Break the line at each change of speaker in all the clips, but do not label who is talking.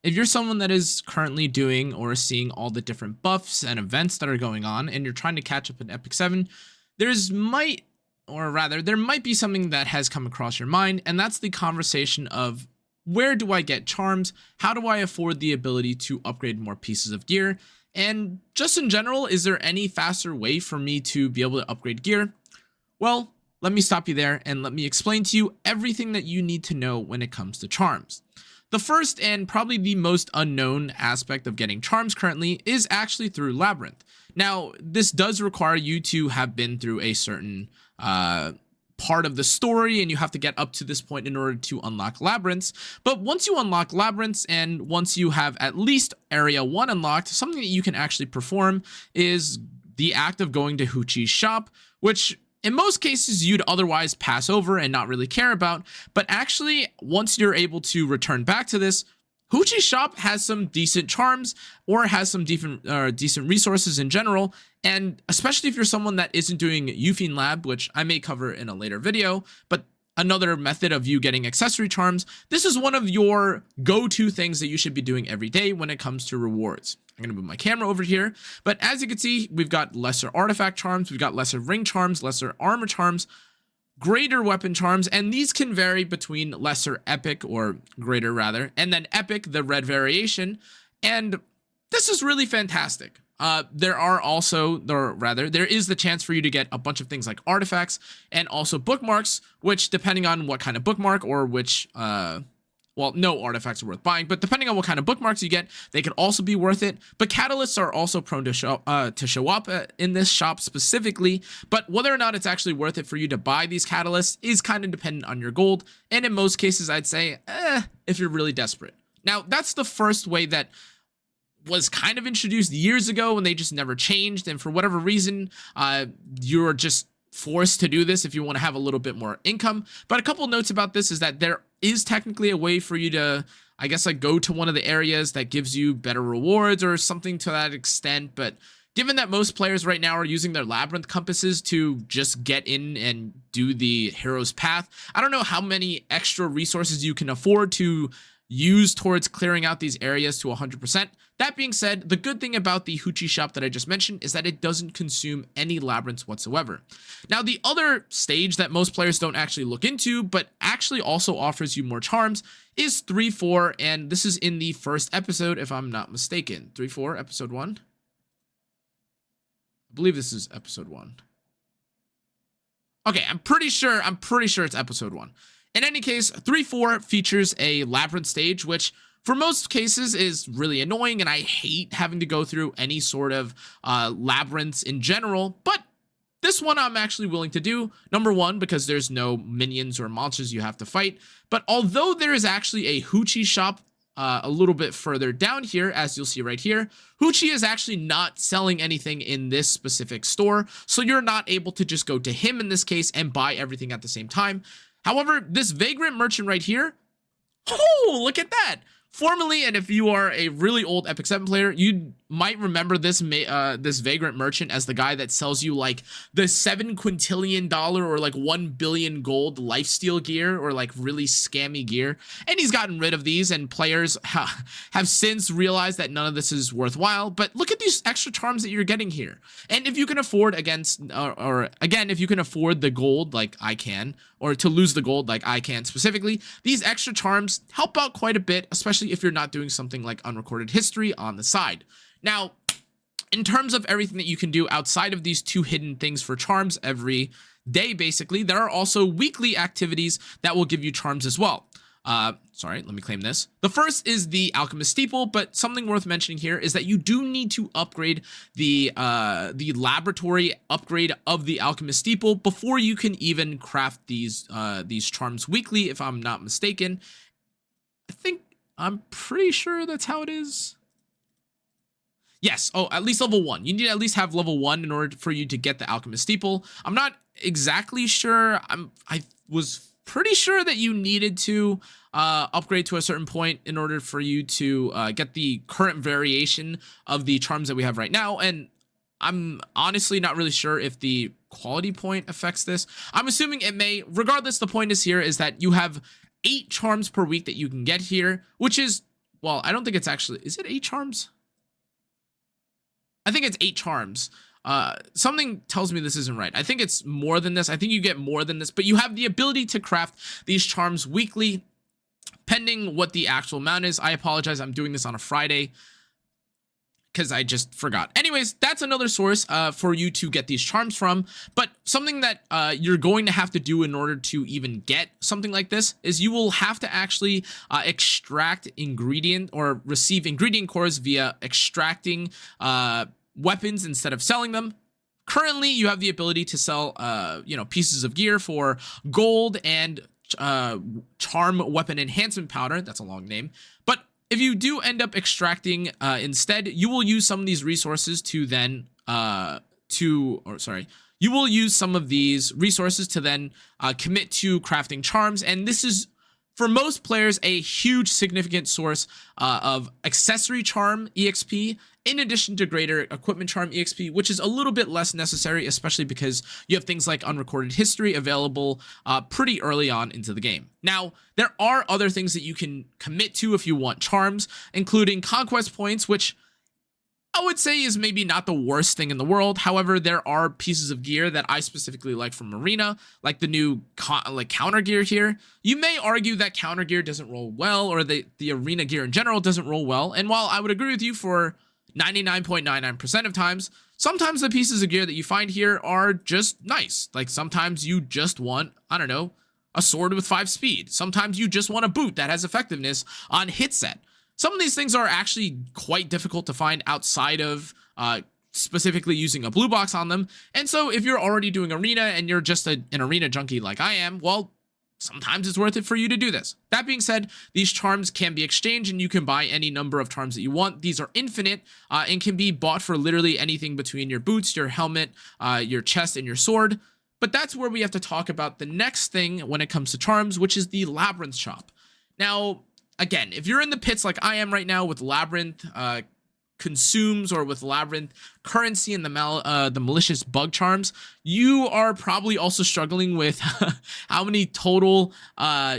if you're someone that is currently doing or seeing all the different buffs and events that are going on and you're trying to catch up in Epic 7, there might be something that has come across your mind, and that's the conversation of where do I get charms? How do I afford the ability to upgrade more pieces of gear? And just in general, is there any faster way for me to be able to upgrade gear? Well, let me stop you there and let me explain to you everything that you need to know when it comes to charms. The first and probably the most unknown aspect of getting charms currently is actually through Labyrinth. Now, this does require you to have been through a certain part of the story, and you have to get up to this point in order to unlock labyrinths. But once you unlock labyrinths, and once you have at least area 1 unlocked, something that you can actually perform is the act of going to Hoochie's shop, which in most cases you'd otherwise pass over and not really care about. But actually, once you're able to return back to this, Hoochie's shop has some decent charms, or has some decent resources in general, and especially if you're someone that isn't doing Euphine Lab, which I may cover in a later video, but another method of you getting accessory charms, this is one of your go-to things that you should be doing every day when it comes to rewards. I'm going to move my camera over here, but as you can see, we've got lesser artifact charms, we've got lesser ring charms, lesser armor charms, greater weapon charms, and these can vary between lesser epic, or greater rather, and then epic, the red variation, and this is really fantastic. There is the chance for you to get a bunch of things like artifacts and also bookmarks, which depending on what kind of bookmark or which well, no artifacts are worth buying, but depending on what kind of bookmarks you get, they could also be worth it. But catalysts are also prone to show up in this shop specifically, but whether or not it's actually worth it for you to buy these catalysts is kind of dependent on your gold, and in most cases I'd say if you're really desperate. Now, that's the first way that was kind of introduced years ago, and they just never changed, and for whatever reason you're just forced to do this if you want to have a little bit more income. But a couple notes about this is that there is technically a way for you to, I guess, like go to one of the areas that gives you better rewards or something to that extent. But given that most players right now are using their labyrinth compasses to just get in and do the hero's path, I don't know how many extra resources you can afford to use towards clearing out these areas to 100%. That being said, the good thing about the Hoochie shop that I just mentioned is that it doesn't consume any labyrinths whatsoever. Now, the other stage that most players don't actually look into, but actually also offers you more charms, is 3-4, and this is in the first episode, if I'm not mistaken. 3-4, episode 1? I believe this is episode 1. Okay, I'm pretty sure it's episode 1. In any case, 3-4 features a labyrinth stage, which for most cases is really annoying, and I hate having to go through any sort of labyrinths in general, but this one I'm actually willing to do. Number one, because there's no minions or monsters you have to fight, but although there is actually a Hoochie shop a little bit further down here, as you'll see right here, Hoochie is actually not selling anything in this specific store, so you're not able to just go to him in this case and buy everything at the same time. However, this Vagrant merchant right here, oh, look at that. Formerly, and if you are a really old Epic 7 player, you might remember this Vagrant merchant as the guy that sells you like the $7 quintillion or like 1 billion gold lifesteal gear, or like really scammy gear. And he's gotten rid of these, and players have since realized that none of this is worthwhile. But look at these extra charms that you're getting here. And if you can afford if you can afford the gold like I can, or to lose the gold like I can specifically, these extra charms help out quite a bit, especially if you're not doing something like unrecorded history on the side. Now, in terms of everything that you can do outside of these two hidden things for charms every day, basically, there are also weekly activities that will give you charms as well. Sorry, let me claim this. The first is the Alchemist Steeple, but something worth mentioning here is that you do need to upgrade the laboratory upgrade of the Alchemist Steeple before you can even craft these charms weekly, if I'm not mistaken. I'm pretty sure that's how it is. Yes, oh, at least level 1. You need to at least have level 1 in order for you to get the Alchemist Steeple. I'm not exactly sure. I was pretty sure that you needed to upgrade to a certain point in order for you to get the current variation of the charms that we have right now, and I'm honestly not really sure if the quality point affects this. I'm assuming it may. Regardless, the point is that you have 8 charms per week that you can get here, which is, well, I don't think it's actually, is it 8 charms? I think it's 8 charms. Something tells me this isn't right. I think it's more than this. I think you get more than this, but you have the ability to craft these charms weekly, pending what the actual amount is. I apologize. I'm doing this on a Friday because I just forgot. Anyways, that's another source for you to get these charms from. But something that you're going to have to do in order to even get something like this is you will have to actually extract ingredient or receive ingredient cores via extracting weapons instead of selling them. Currently, you have the ability to sell, pieces of gear for gold and charm weapon enhancement powder. That's a long name, but if you do end up extracting instead, you will use some of these resources to then you will use some of these resources to then commit to crafting charms. And this is, for most players, a huge significant source of accessory charm EXP, in addition to greater equipment charm EXP, which is a little bit less necessary, especially because you have things like unrecorded history available pretty early on into the game. Now, there are other things that you can commit to if you want charms, including conquest points, which I would say is maybe not the worst thing in the world. However, there are pieces of gear that I specifically like from Arena, like the new counter gear here. You may argue that counter gear doesn't roll well, or the Arena gear in general doesn't roll well. And while I would agree with you for 99.99% of times, sometimes the pieces of gear that you find here are just nice. Like sometimes you just want, I don't know, a sword with 5 speed. Sometimes you just want a boot that has effectiveness on hit set. Some of these things are actually quite difficult to find outside of specifically using a blue box on them. And so if you're already doing Arena and you're just an Arena junkie like I am, well, sometimes it's worth it for you to do this. That being said, these charms can be exchanged and you can buy any number of charms that you want. These are infinite and can be bought for literally anything between your boots, your helmet, your chest, and your sword. But that's where we have to talk about the next thing when it comes to charms, which is the Labyrinth shop. Now, again, if you're in the pits like I am right now with Labyrinth consumes, or with Labyrinth currency and the malicious bug charms, you are probably also struggling with how many total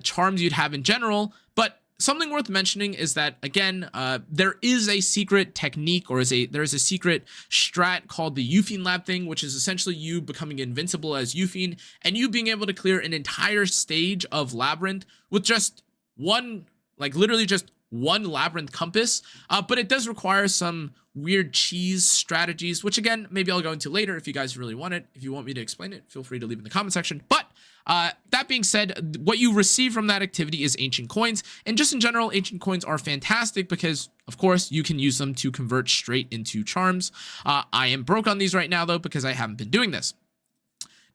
charms you'd have in general. But something worth mentioning is that, again, there is a secret technique, or there is a secret strat called the Euphine Lab thing, which is essentially you becoming invincible as Euphine and you being able to clear an entire stage of Labyrinth with just one, like literally just one Labyrinth compass. But it does require some weird cheese strategies, which again, maybe I'll go into later if you guys really want it. If you want me to explain it, feel free to leave in the comment section. But that being said, what you receive from that activity is ancient coins. And just in general, ancient coins are fantastic because, of course, you can use them to convert straight into charms. I am broke on these right now, though, because I haven't been doing this.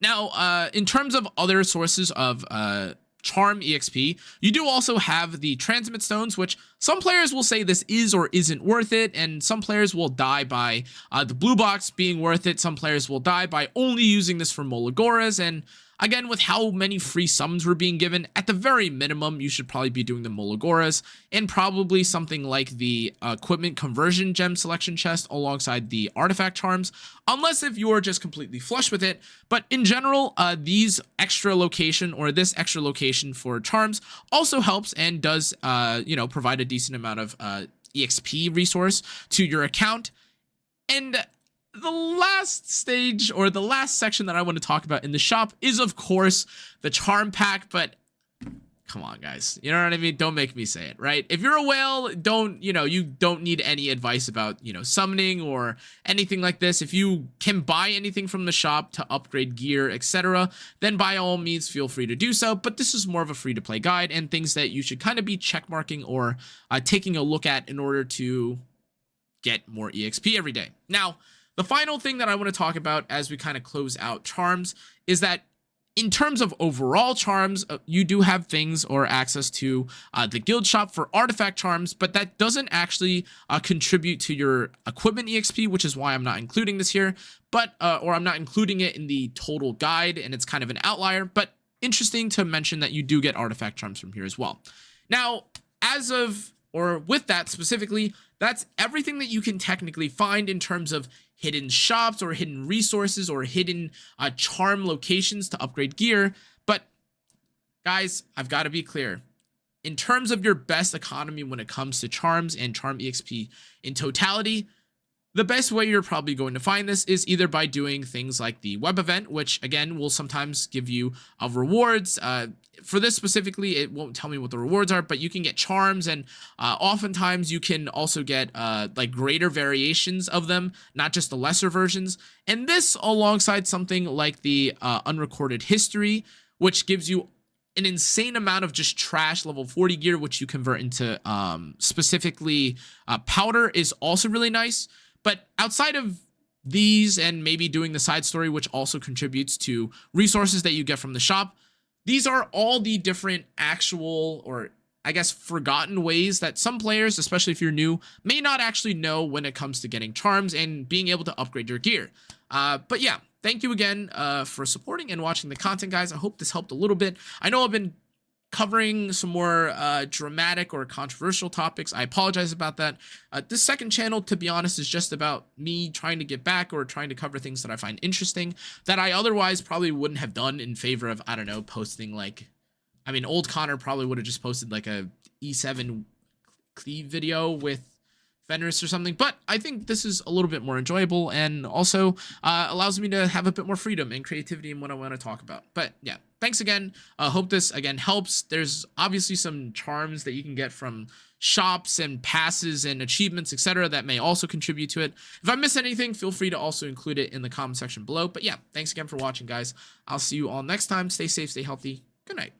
Now, in terms of other sources of charm EXP, you do also have the transmit stones, which some players will say this is or isn't worth it, and some players will die by the blue box being worth it. Some players will die by only using this for Molagoras, and again, with how many free summons were being given, at the very minimum, you should probably be doing the Molagoras and probably something like the equipment conversion gem selection chest alongside the artifact charms, unless if you are just completely flush with it. But in general, this extra location for charms also helps and does, provide a decent amount of EXP resource to your account. And the last stage, or the last section that I want to talk about in the shop, is of course the charm pack. But come on, guys, you know what I mean? Don't make me say it, right? If you're a whale, you don't need any advice about, summoning or anything like this. If you can buy anything from the shop to upgrade gear, etc., then by all means feel free to do so. But this is more of a free to play guide and things that you should kind of be checkmarking or taking a look at in order to get more EXP every day. Now, the final thing that I want to talk about as we kind of close out charms is that in terms of overall charms, you do have things or access to the guild shop for artifact charms, but that doesn't actually contribute to your equipment EXP, which is why I'm not including this here, or I'm not including it in the total guide, and it's kind of an outlier, but interesting to mention that you do get artifact charms from here as well. Now, with that specifically, that's everything that you can technically find in terms of hidden shops or hidden resources or hidden charm locations to upgrade gear. But guys, I've got to be clear. in terms of your best economy when it comes to charms and charm exp in totality, the best way you're probably going to find this is either by doing things like the web event, which again will sometimes give you rewards. For this specifically, it won't tell me what the rewards are, but you can get charms, and oftentimes you can also get like greater variations of them, not just the lesser versions. And this alongside something like the unrecorded history, which gives you an insane amount of just trash level 40 gear, which you convert into specifically powder, is also really nice. But outside of these and maybe doing the side story, which also contributes to resources that you get from the shop, these are all the different actual, or I guess forgotten ways that some players, especially if you're new, may not actually know when it comes to getting charms and being able to upgrade your gear. But yeah, thank you again for supporting and watching the content, guys. I hope this helped a little bit. I know I've been covering some more dramatic or controversial topics. I apologize about that. This second channel, to be honest, is just about me trying to get back or trying to cover things that I find interesting that I otherwise probably wouldn't have done in favor of, I don't know, posting like, I mean, old Connor probably would have just posted like a E7 cleave video with Fenris or something, but I think this is a little bit more enjoyable and also allows me to have a bit more freedom and creativity in what I want to talk about. But yeah, thanks again. Hope this again helps. There's obviously some charms that you can get from shops and passes and achievements, etc., that may also contribute to it. If I miss anything, feel free to also include it in the comment section below. But yeah, thanks again for watching, guys. I'll see you all next time. Stay safe, stay healthy. Good night.